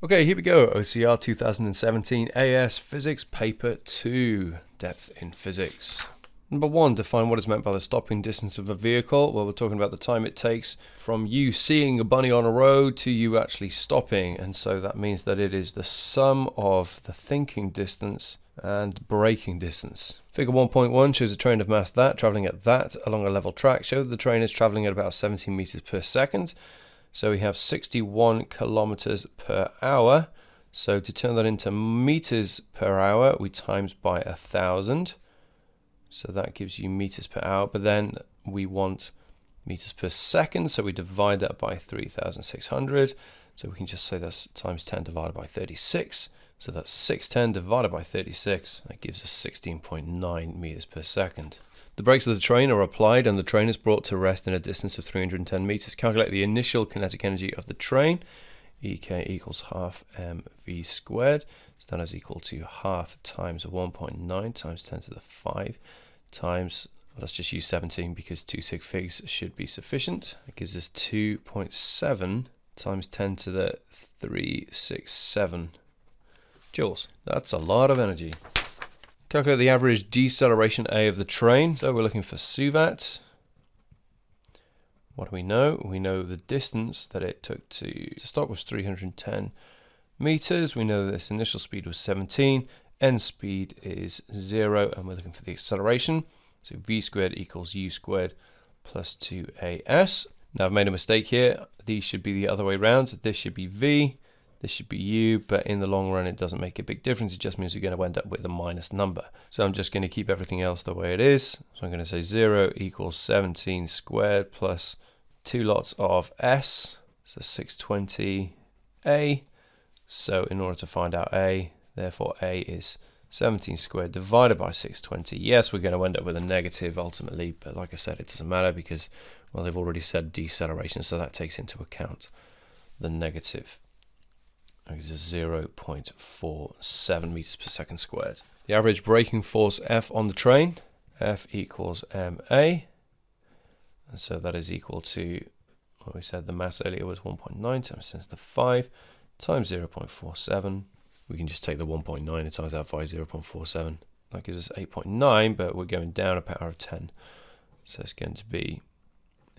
Okay, here we go. OCR 2017 AS Physics Paper 2, Depth in Physics. Number 1, define what is meant by the stopping distance of a vehicle. Well, we're talking about the time it takes from you seeing a bunny on a road to you actually stopping. And so that means that it is the sum of the thinking distance and braking distance. Figure 1.1 shows a train of mass that, traveling at that along a level track. Show that the train is traveling at about 17 meters per second. So we have 61 kilometers per hour. So to turn that into meters per hour, we times by 1,000. So that gives you meters per hour. But then we want meters per second. So we divide that by 3,600. So we can just say that's times 10 divided by 36. So that's 610 divided by 36. That gives us 16.9 meters per second. The brakes of the train are applied and the train is brought to rest in a distance of 310 meters. Calculate the initial kinetic energy of the train. EK equals half mv squared. So that is equal to half times 1.9 times 10 to the 5 times, let's just use 17 because 2 sig figs should be sufficient. It gives us 2.7 times 10 to the 367 joules. That's a lot of energy. Calculate the average deceleration A of the train. So we're looking for suvat. What do we know? We know the distance that it took to stop was 310 meters. We know that this initial speed was 17. End speed is 0. And we're looking for the acceleration. So v squared equals u squared plus 2as. Now I've made a mistake here. These should be the other way around. This should be v. This should be u, but in the long run, it doesn't make a big difference. It just means you're going to end up with a minus number. So I'm just going to keep everything else the way it is. So I'm going to say 0 equals 17 squared plus 2 lots of s, so 620a. So in order to find out a, therefore a is 17 squared divided by 620. Yes, we're going to end up with a negative ultimately, but like I said, it doesn't matter because, well, they've already said deceleration, so that takes into account the negative. Is 0.47 meters per second squared. The average braking force F on the train, F equals ma, and so that is equal to, what we said the mass earlier was 1.9 times 10 to the 5 times 0.47. We can just take the 1.9 and times that by 0.47. That gives us 8.9, but we're going down a power of 10. So it's going to be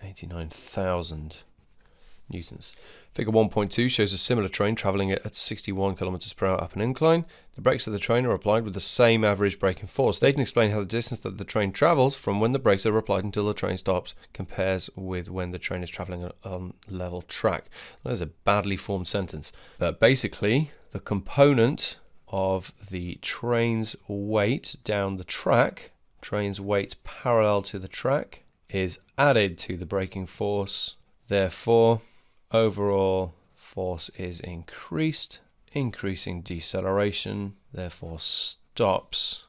89,000 newtons. Figure 1.2 shows a similar train travelling at 61 kilometers per hour up an incline. The brakes of the train are applied with the same average braking force. State and explain how the distance that the train travels from when the brakes are applied until the train stops compares with when the train is travelling on level track. That is a badly formed sentence. But basically, the component of the train's weight down the track, train's weight parallel to the track, is added to the braking force. Therefore, overall force is increased, increasing deceleration, therefore stops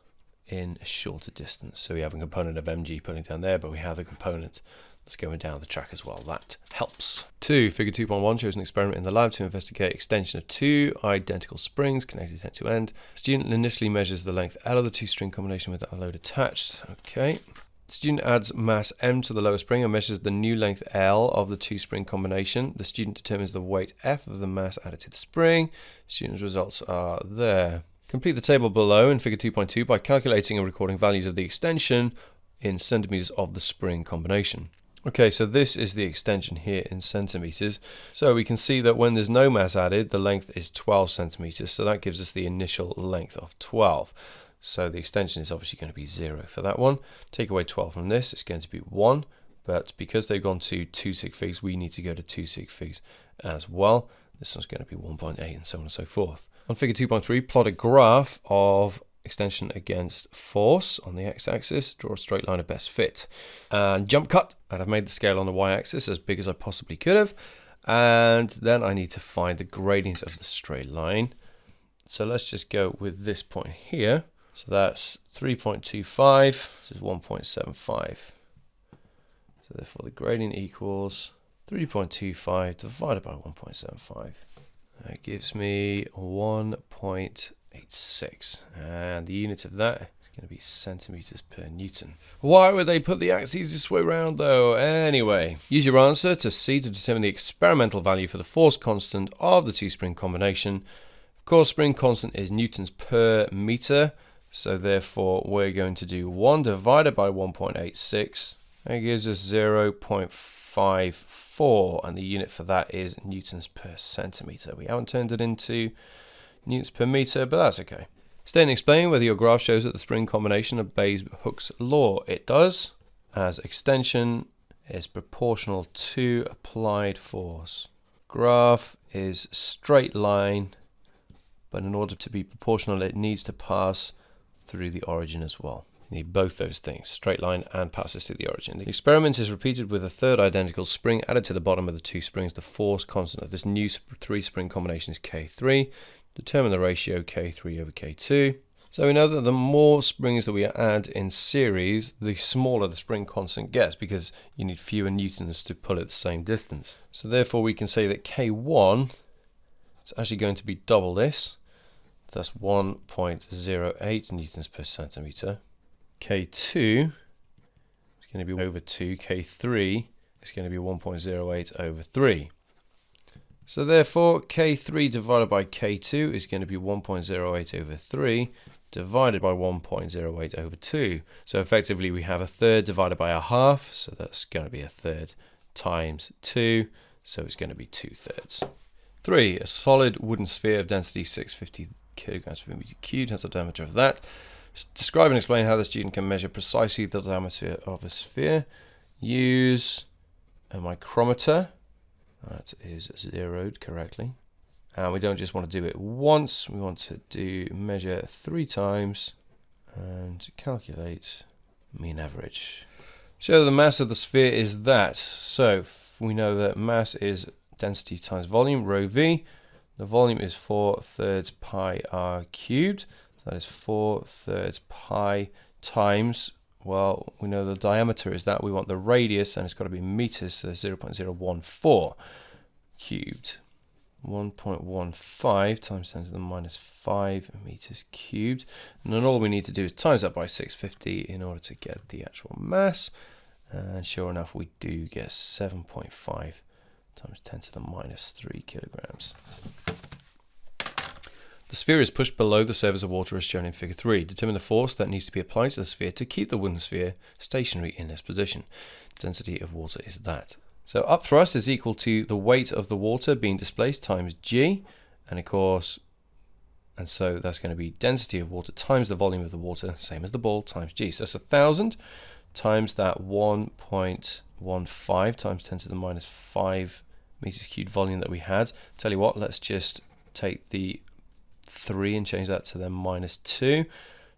in a shorter distance. So we have a component of mg pulling down there, but we have the component that's going down the track as well. That helps. 2. Figure 2.1 shows an experiment in the lab to investigate extension of 2 identical springs connected end to end. The student initially measures the length L of the 2-string combination with a load attached. Okay. The student adds mass m to the lower spring and measures the new length L of the 2-spring combination. The student determines the weight F of the mass added to the spring. Student's results are there. Complete the table below in figure 2.2 by calculating and recording values of the extension in centimeters of the spring combination. Okay, so this is the extension here in centimeters. So we can see that when there's no mass added, the length is 12 centimeters. So that gives us the initial length of 12. So the extension is obviously going to be 0 for that one. Take away 12 from this, it's going to be 1. But because they've gone to 2 sig figs, we need to go to 2 sig figs as well. This one's going to be 1.8 and so on and so forth. On figure 2.3, plot a graph of extension against force on the x-axis. Draw a straight line of best fit. And jump cut. And I've made the scale on the y-axis as big as I possibly could have. And then I need to find the gradient of the straight line. So let's just go with this point here. So that's 3.25, this is 1.75. So therefore the gradient equals 3.25 divided by 1.75. That gives me 1.85. 1.86. And the unit of that is going to be centimeters per Newton. Why would they put the axes this way round though? Anyway, use your answer to C to determine the experimental value for the force constant of the two spring combination. Of course, spring constant is newtons per meter. So therefore, we're going to do 1 divided by 1.86. That gives us 0.54, and the unit for that is newtons per centimeter. We haven't turned it into newtons per meter, but that's okay. State and explain whether your graph shows that the spring combination obeys Hooke's law. It does, as extension is proportional to applied force. Graph is straight line, but in order to be proportional, it needs to pass through the origin as well. You need both those things, straight line and passes through the origin. The experiment is repeated with a third identical spring added to the bottom of the two springs. The force constant of this new three spring combination is K3. Determine the ratio K3 over K2. So we know that the more springs that we add in series, the smaller the spring constant gets, because you need fewer newtons to pull it the same distance. So therefore we can say that K1 is actually going to be double this. That's 1.08 newtons per centimeter. K2 is going to be over 2. K3 is going to be 1.08 over 3. So therefore, K3 divided by K2 is going to be 1.08 over 3 divided by 1.08 over 2. So effectively, we have a third divided by a half. So that's going to be a third times 2. So it's going to be 2/3. 3. A solid wooden sphere of density 650 kilograms per meter cubed has the diameter of that. Describe and explain how the student can measure precisely the diameter of a sphere. Use a micrometer. That is zeroed correctly. And we don't just want to do it once, we want to measure 3 times and calculate mean average. So the mass of the sphere is that. So we know that mass is density times volume, rho v. The volume is 4/3 pi r cubed. So that is 4/3 pi times, well, we know the diameter is that. We want the radius, and it's got to be meters, so 0.014 cubed. 1.15 times 10 to the minus 5 meters cubed. And then all we need to do is times that by 650 in order to get the actual mass. And sure enough, we do get 7.5 times 10 to the minus 3 kilograms. The sphere is pushed below the surface of water as shown in figure 3. Determine the force that needs to be applied to the sphere to keep the wooden sphere stationary in this position. Density of water is that. So upthrust is equal to the weight of the water being displaced times G, and of course, and so that's going to be density of water times the volume of the water, same as the ball, times G. So it's 1,000 times that 1.15 times 10 to the minus 5 meters cubed volume that we had. Tell you what, let's just take the 3 and change that to the minus 2,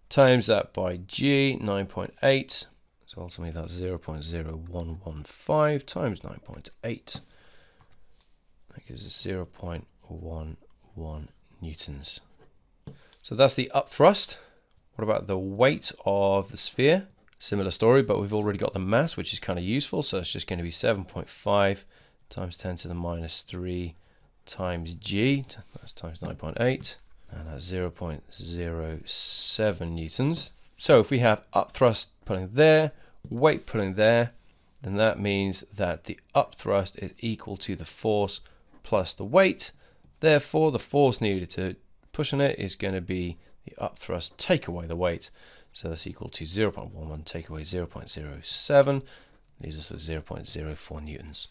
times that by G, 9.8. So ultimately that's 0.0115 times 9.8. That gives us 0.11 newtons. So that's the upthrust. What about the weight of the sphere? Similar story, but we've already got the mass, which is kind of useful. So it's just going to be 7.5 times 10 to the minus 3 times G. That's times 9.8. And that's 0.07 newtons. So if we have upthrust pulling there, weight pulling there, then that means that the upthrust is equal to the force plus the weight. Therefore, the force needed to push on it is going to be the upthrust take away the weight. So that's equal to 0.11 take away 0.07. Leaves us with 0.04 newtons.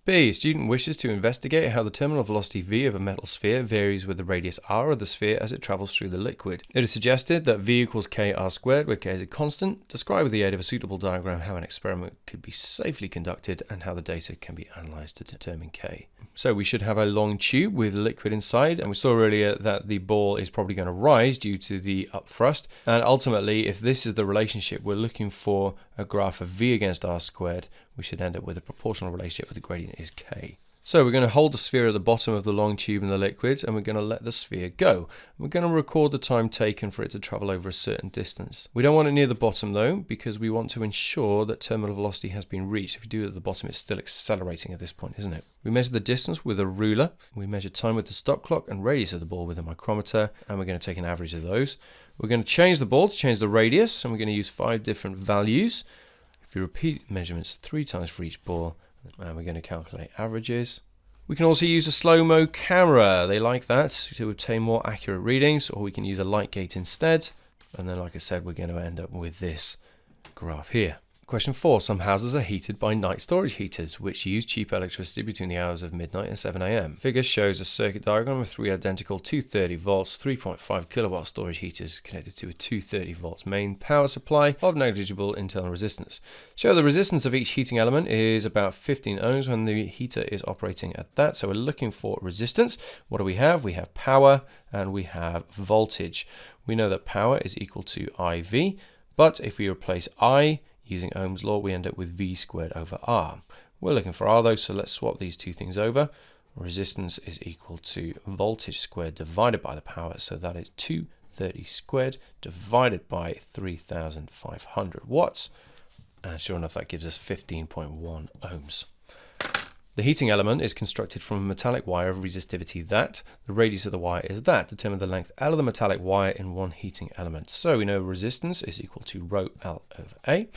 B. A student wishes to investigate how the terminal velocity v of a metal sphere varies with the radius r of the sphere as it travels through the liquid. It is suggested that v equals kr squared, where k is a constant. Describe with the aid of a suitable diagram how an experiment could be safely conducted and how the data can be analysed to determine k. So we should have a long tube with liquid inside, and we saw earlier that the ball is probably going to rise due to the upthrust. And ultimately, if this is the relationship we're looking for, a graph of v against r squared, we should end up with a proportional relationship where the gradient is k. So we're going to hold the sphere at the bottom of the long tube in the liquid, and we're going to let the sphere go. We're going to record the time taken for it to travel over a certain distance. We don't want it near the bottom though, because we want to ensure that terminal velocity has been reached. If you do it at the bottom, it's still accelerating at this point, isn't it? We measure the distance with a ruler. We measure time with the stop clock and radius of the ball with a micrometer, and we're going to take an average of those. We're going to change the ball to change the radius, and we're going to use 5 different values. If you repeat measurements 3 times for each ball, and we're going to calculate averages. We can also use a slow-mo camera. They like that to obtain more accurate readings, or we can use a light gate instead. And then, like I said, we're going to end up with this graph here. Question 4. Some houses are heated by night storage heaters, which use cheap electricity between the hours of midnight and 7 a.m. Figure shows a circuit diagram of 3 identical 230 volts, 3.5 kilowatt storage heaters connected to a 230 volts main power supply of negligible internal resistance. Show the resistance of each heating element is about 15 ohms when the heater is operating at that. So we're looking for resistance. What do we have? We have power and we have voltage. We know that power is equal to IV, but if we replace I using Ohm's law, we end up with V squared over R. We're looking for R though, so let's swap these two things over. Resistance is equal to voltage squared divided by the power, so that is 230 squared divided by 3,500 watts. And sure enough, that gives us 15.1 ohms. The heating element is constructed from a metallic wire of resistivity that. The radius of the wire is that. Determine the length L of the metallic wire in one heating element. So we know resistance is equal to rho L over A.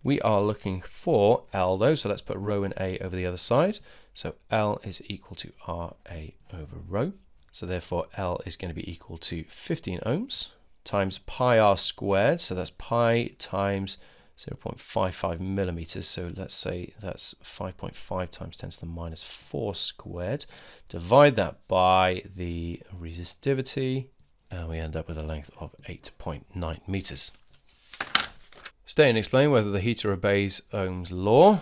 We are looking for L though, so let's put rho and A over the other side. So L is equal to RA over rho. So therefore L is going to be equal to 15 ohms times pi R squared. So that's pi times 0.55 millimeters, so let's say that's 5.5 times 10 to the minus 4 squared. Divide that by the resistivity, and we end up with a length of 8.9 meters. State and explain whether the heater obeys Ohm's law.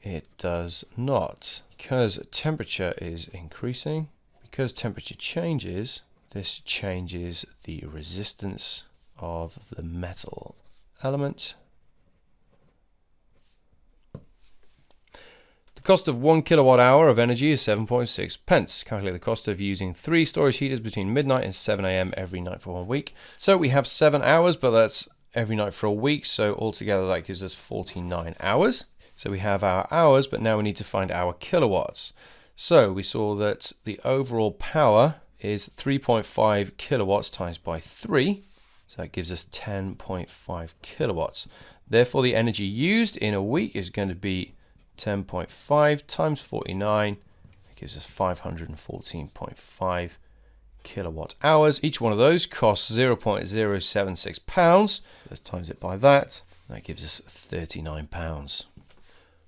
It does not. Because temperature is increasing, because temperature changes, this changes the resistance of the metal element. The cost of 1 kilowatt hour of energy is 7.6 pence. Calculate the cost of using 3 storage heaters between midnight and 7 a.m. every night for 1 week. So we have 7 hours, but that's every night for a week. So altogether that gives us 49 hours. So we have our hours, but now we need to find our kilowatts. So we saw that the overall power is 3.5 kilowatts times by 3. So that gives us 10.5 kilowatts. Therefore, the energy used in a week is going to be 10.5 times 49, that gives us 514.5 kilowatt hours. Each one of those costs 0.076 pounds. Let's times it by that. That gives us 39 pounds.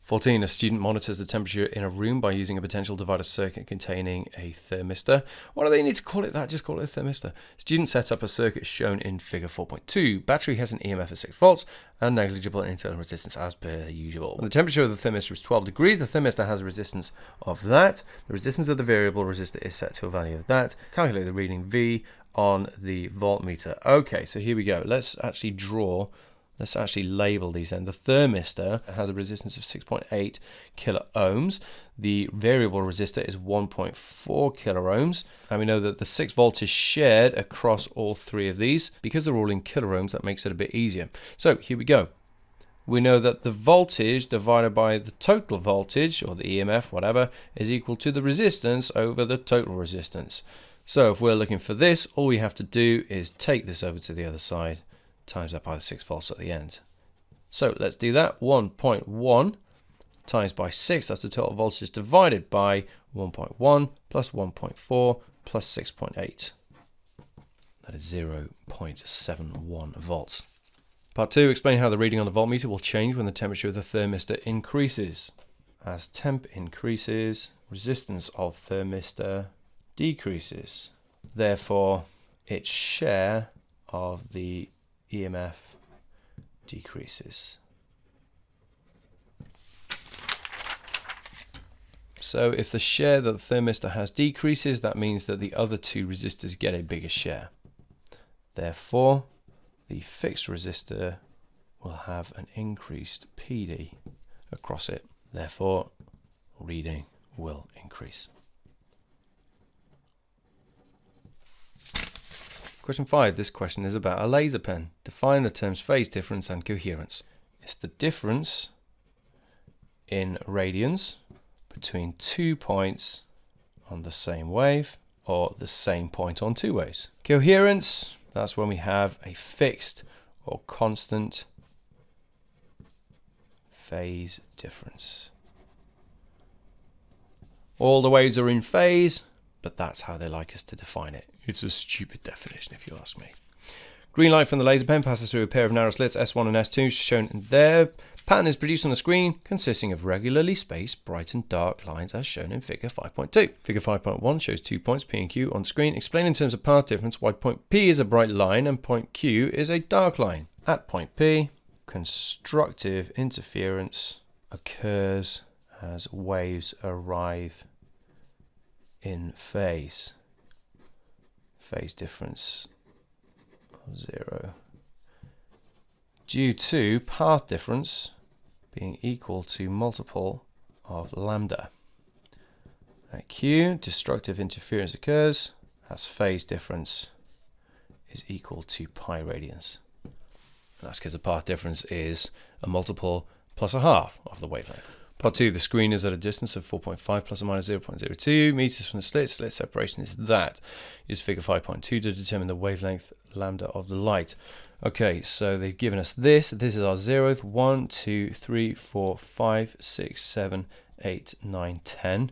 14. A student monitors the temperature in a room by using a potential divider circuit containing a thermistor. Why do they need to call it that? Just call it a thermistor. Student sets up a circuit shown in figure 4.2. Battery has an EMF of 6 volts and negligible internal resistance as per usual. When the temperature of the thermistor is 12 degrees, the thermistor has a resistance of that. The resistance of the variable resistor is set to a value of that. Calculate the reading V on the voltmeter. Okay, so here we go. Let's actually label these then. The thermistor has a resistance of 6.8 kilo ohms. The variable resistor is 1.4 kilo ohms. And we know that the 6 volts is shared across all 3 of these. Because they're all in kilo ohms, that makes it a bit easier. So here we go. We know that the voltage divided by the total voltage, or the EMF, whatever, is equal to the resistance over the total resistance. So if we're looking for this, all we have to do is take this over to the other side, times that by the 6 volts at the end. So let's do that. 1.1 times by 6, that's the total voltage, divided by 1.1 plus 1.4 plus 6.8. That is 0.71 volts. Part 2, explain how the reading on the voltmeter will change when the temperature of the thermistor increases. As temp increases, resistance of thermistor decreases. Therefore, its share of the EMF decreases. So if the share that the thermistor has decreases, that means that the other 2 resistors get a bigger share. Therefore, the fixed resistor will have an increased PD across it. Therefore, reading will increase. Question 5. This question is about a laser pen. Define the terms phase difference and coherence. It's the difference in radians between 2 points on the same wave or the same point on two waves. Coherence, that's when we have a fixed or constant phase difference. All the waves are in phase, but that's how they like us to define it. It's a stupid definition if you ask me. Green light from the laser pen passes through a pair of narrow slits, S1 and S2, shown in there. Pattern is produced on the screen, consisting of regularly spaced bright and dark lines as shown in figure 5.2. Figure 5.1 shows 2 points P and Q on the screen. Explain in terms of path difference why point P is a bright line and point Q is a dark line. At point P, constructive interference occurs as waves arrive in phase. Phase difference of 0. Due to path difference being equal to multiple of lambda. At Q, destructive interference occurs as phase difference is equal to pi radians. And that's because the path difference is a multiple plus a half of the wavelength. Part 2, the screen is at a distance of 4.5 plus or minus 0.02 meters from the slit. Slit separation is that. Use figure 5.2 to determine the wavelength lambda of the light. Okay, so they've given us this. This is our zeroth. 1, 2, 3, 4, 5, 6, 7, 8, 9, 10.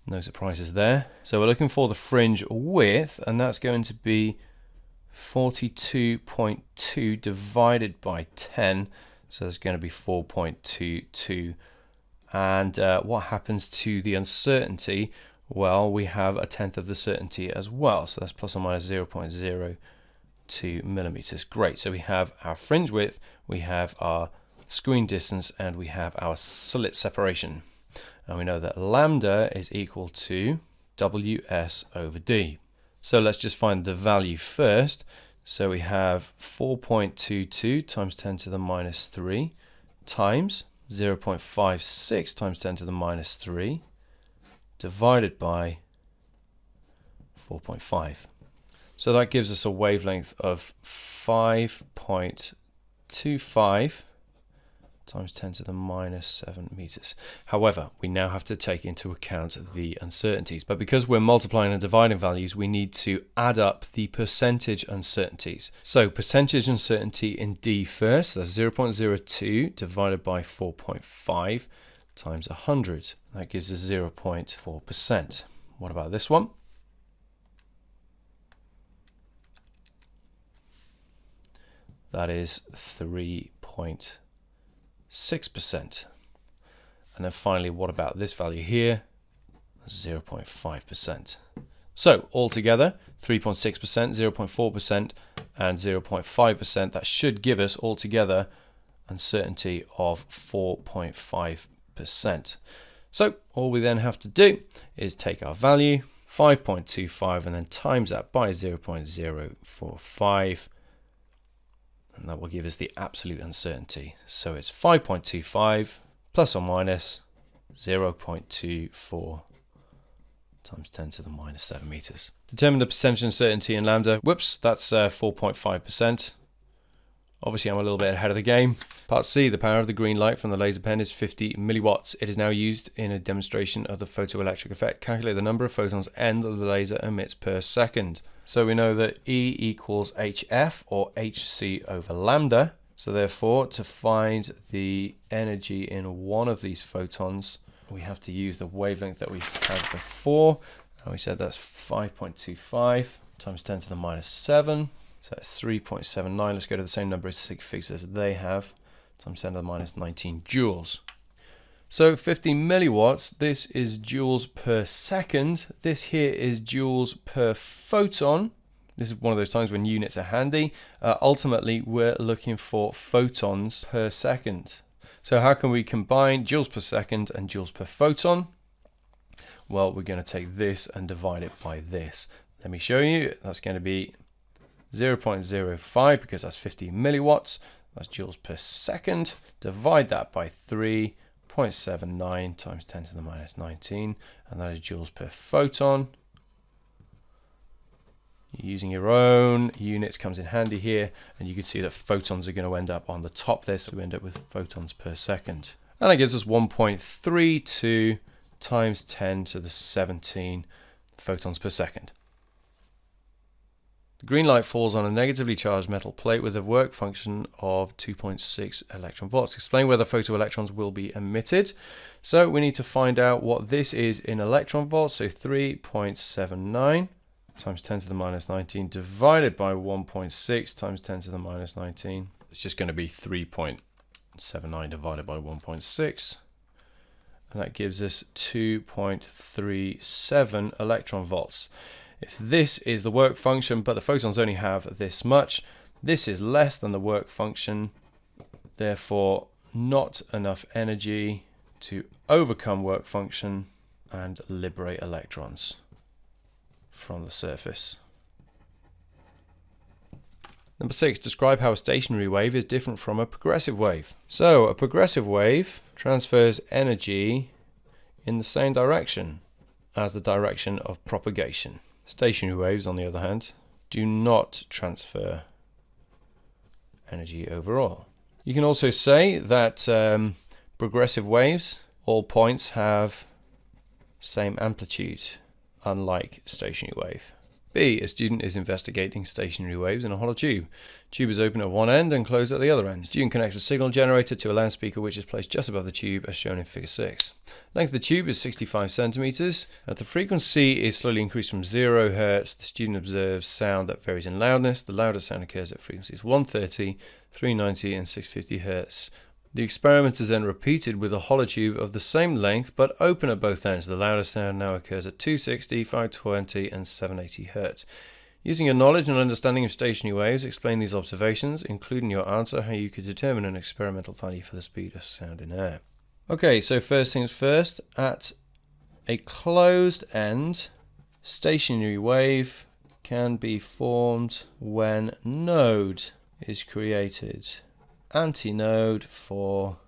No surprises there. So we're looking for the fringe width, and that's going to be 42.2 divided by 10. So it's going to be 4.22. And what happens to the uncertainty? Well, we have a tenth of the certainty as well. So that's plus or minus 0.02 millimeters. Great. So we have our fringe width, we have our screen distance, and we have our slit separation. And we know that lambda is equal to WS over D. So let's just find the value first. So we have 4.22 times 10 to the minus 3 times 0.56 times 10 to the minus 3 divided by 4.5. So that gives us a wavelength of 5.25 times 10 to the minus 7 meters. However, we now have to take into account the uncertainties. But because we're multiplying and dividing values, we need to add up the percentage uncertainties. So percentage uncertainty in D first, that's 0.02 divided by 4.5 times 100. That gives us 0.4%. What about this one? That is 3.6%. And then finally, what about this value here? 0.5%. So altogether, 3.6%, 0.4%, and 0.5%. That should give us altogether uncertainty of 4.5%. So all we then have to do is take our value, 5.25, and then times that by 0.045. And that will give us the absolute uncertainty. So it's 5.25 plus or minus 0.24 times 10 to the minus 7 meters. Determine the percentage uncertainty in lambda. Whoops, that's 4.5%. Obviously, I'm a little bit ahead of the game. Part C, the power of the green light from the laser pen is 50 milliwatts. It is now used in a demonstration of the photoelectric effect. Calculate the number of photons N that the laser emits per second. So we know that E equals HF or HC over lambda. So therefore, to find the energy in one of these photons, we have to use the wavelength that we had before. And we said that's 5.25 times 10 to the minus 7. So that's 3.79. Let's go to the same number as sig figs as they have. Times 10 to the minus 19 joules. So 50 milliwatts, this is joules per second. This here is joules per photon. This is one of those times when units are handy. Ultimately, we're looking for photons per second. So how can we combine joules per second and joules per photon? Well, we're going to take this and divide it by this. Let me show you. That's going to be 0.05 because that's 50 milliwatts. That's joules per second. Divide that by 3.6 0.79 times 10 to the minus 19, and that is joules per photon. Using your own units comes in handy here, and you can see that photons are going to end up on the top there, so we end up with photons per second. And that gives us 1.32 times 10 to the 17 photons per second. The green light falls on a negatively charged metal plate with a work function of 2.6 electron volts. Explain whether photoelectrons will be emitted. So we need to find out what this is in electron volts. So 3.79 times 10 to the minus 19 divided by 1.6 times 10 to the minus 19. It's just going to be 3.79 divided by 1.6. And that gives us 2.37 electron volts. If this is the work function, but the photons only have this much, this is less than the work function, therefore not enough energy to overcome work function and liberate electrons from the surface. Number 6, describe how a stationary wave is different from a progressive wave. So a progressive wave transfers energy in the same direction as the direction of propagation. Stationary waves, on the other hand, do not transfer energy overall. You can also say that progressive waves, all points have same amplitude, unlike stationary wave. B, a student is investigating stationary waves in a hollow tube. Tube is open at one end and closed at the other end. Student connects a signal generator to a loudspeaker which is placed just above the tube as shown in figure 6. Length of the tube is 65 centimeters. At the frequency is slowly increased from 0 Hz. The student observes sound that varies in loudness. The loudest sound occurs at frequencies 130, 390 and 650 Hz. The experiment is then repeated with a hollow tube of the same length but open at both ends. The loudest sound now occurs at 260, 520 and 780 Hz. Using your knowledge and understanding of stationary waves, explain these observations, including your answer how you could determine an experimental value for the speed of sound in air. Okay, so first things first, at a closed end, stationary wave can be formed when node is created. Antinode for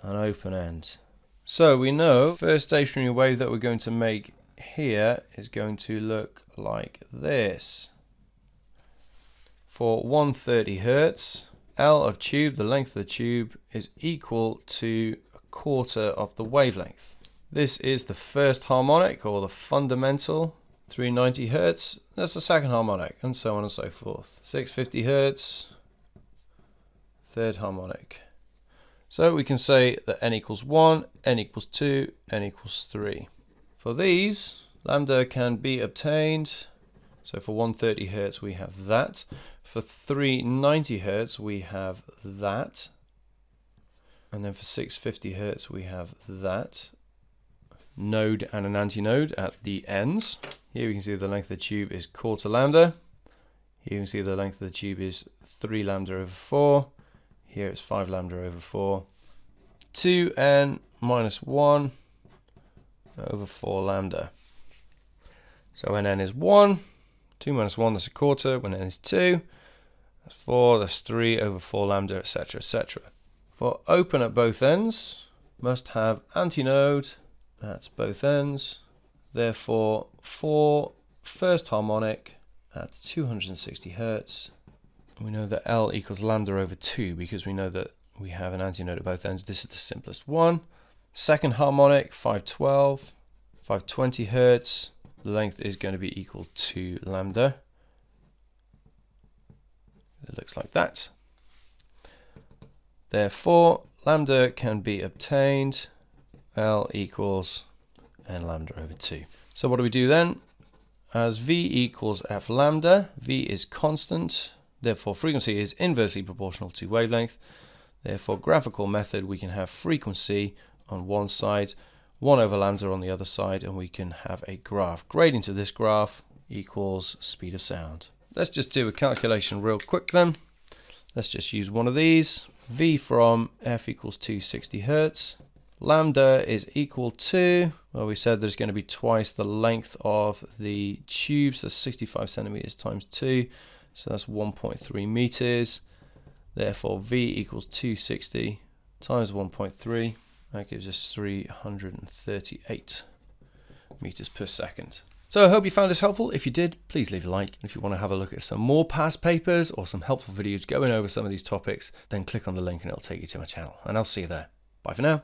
an open end. So we know first stationary wave that we're going to make here is going to look like this. For 130 Hz, L of tube, the length of the tube, is equal to a quarter of the wavelength. This is the first harmonic, or the fundamental. 390 Hz, that's the second harmonic, and so on and so forth. 650 Hz, third harmonic. So we can say that n equals 1, n equals 2, n equals 3. For these, lambda can be obtained. So for 130 Hz we have that. For 390 Hz we have that. And then for 650 Hz we have that. Node and an antinode at the ends. Here we can see the length of the tube is quarter lambda. Here you can see the length of the tube is 3 lambda over 4. Here it's 5 lambda over 4. 2n minus 1 over 4 lambda. So when n is 1, 2 minus 1, that's a quarter. When n is 2, that's 4, that's 3 over 4 lambda, etc., etc. For open at both ends, must have antinode at both ends. Therefore, for first harmonic at 260 Hz, we know that L equals lambda over 2 because we know that we have an antinode at both ends. This is the simplest one. Second harmonic, 512, 520 Hz. The length is going to be equal to lambda. It looks like that. Therefore, lambda can be obtained. L equals n lambda over 2. So what do we do then? As V equals F lambda, V is constant. Therefore, frequency is inversely proportional to wavelength. Therefore, graphical method, we can have frequency on one side, 1 over lambda on the other side, and we can have a graph. Gradient of this graph equals speed of sound. Let's just do a calculation real quick then. Let's just use one of these. V from F equals 260 Hz. Lambda is equal to, well, we said there's going to be twice the length of the tube, so 65 centimeters times 2. So that's 1.3 meters. Therefore, V equals 260 times 1.3, that gives us 338 meters per second. So I hope you found this helpful. If you did, please leave a like. If you want to have a look at some more past papers or some helpful videos going over some of these topics, then click on the link and it'll take you to my channel. And I'll see you there. Bye for now.